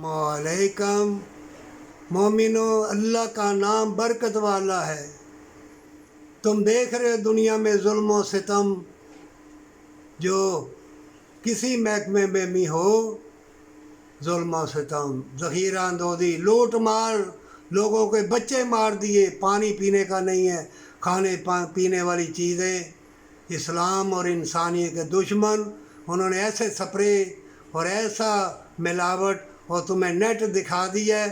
वालेकुम मोमिनो, अल्लाह का नाम बरकत वाला है। तुम देख रहे हो दुनिया में जुल्म और सितम, जो किसी महकमे में भी हो, जुल्म और सितम, ज़ख़ीरा अंदोज़ी, लूट मार, लोगों के बच्चे मार दिए, पानी पीने का नहीं है, खाने पीने वाली चीज़ें। इस्लाम और इंसानियत के दुश्मन, उन्होंने ऐसे स्प्रे और ऐसा मिलावट और तुम्हें नेट दिखा दिया है।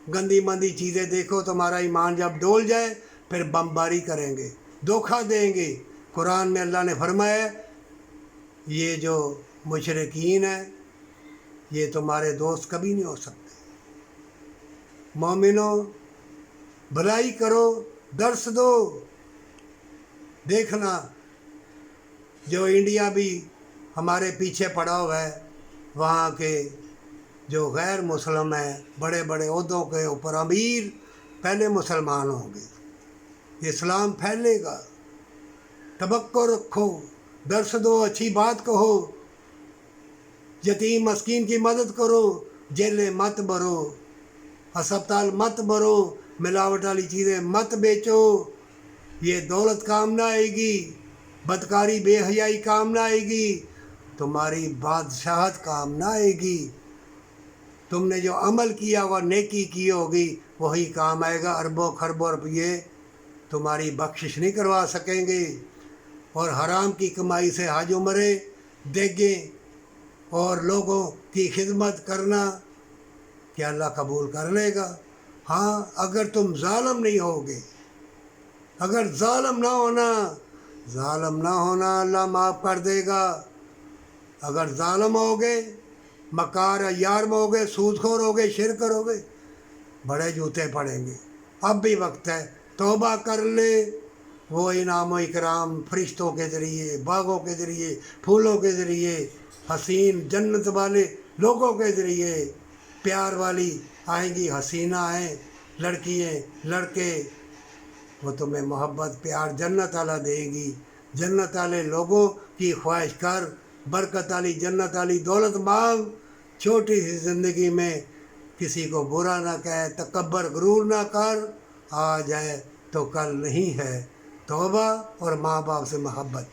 गंदी मंदी चीज़ें देखो, तुम्हारा ईमान जब डोल जाए फिर बमबारी करेंगे, धोखा देंगे। कुरान में अल्लाह ने फरमाया, ये जो मुशरिकीन है ये तुम्हारे दोस्त कभी नहीं हो सकते। मोमिनो, भलाई करो, दर्स दो। देखना, जो इंडिया भी हमारे पीछे पड़ा हुआ है, वहाँ के जो गैर मुस्लिम हैं, बड़े बड़े ओहदों के ऊपर अमीर पहले मुसलमान होंगे, इस्लाम फैलेगा। तवक्को रखो, दर्स दो, अच्छी बात कहो, यतीम मस्कीन की मदद करो, जेलें मत भरो, अस्पताल मत भरो, मिलावट वाली चीज़ें मत बेचो। ये दौलत काम ना आएगी, बदकारी बेहयाई काम ना आएगी, तुम्हारी बादशाहत काम ना आएगी। तुमने जो अमल किया हुआ, नेकी की होगी, वही काम आएगा। अरबों खरबों रुपये तुम्हारी बख्शिश नहीं करवा सकेंगे। और हराम की कमाई से हज उम्रे देंगे और लोगों की खिदमत करना, क्या अल्लाह कबूल कर लेगा? हाँ, अगर तुम जालिम नहीं होगे, अगर जालिम ना होना, अल्लाह माफ़ कर देगा। अगर जालिम होगे, मकार यार में होगे, सूदखोर होगे, शिरक करोगे, बड़े जूते पड़ेंगे। अब भी वक्त है, तौबा कर ले। वो इनाम व इकराम फरिश्तों के ज़रिए, बागों के ज़रिए, फूलों के ज़रिए, हसीन जन्नत वाले लोगों के ज़रिए, प्यार वाली आएंगी हसीनाएँ, लड़कियाँ, लड़के, वो तुम्हें मोहब्बत प्यार जन्नत वाला देगी। जन्नत वाले लोगों की ख्वाहिश कर, बरकत वाली जन्नत वाली दौलत मांग। छोटी सी ज़िंदगी में किसी को बुरा ना कहे, तकब्बर गुरूर ना कर। आ जाए तो कल नहीं है। तौबा और माँ बाप से मोहब्बत।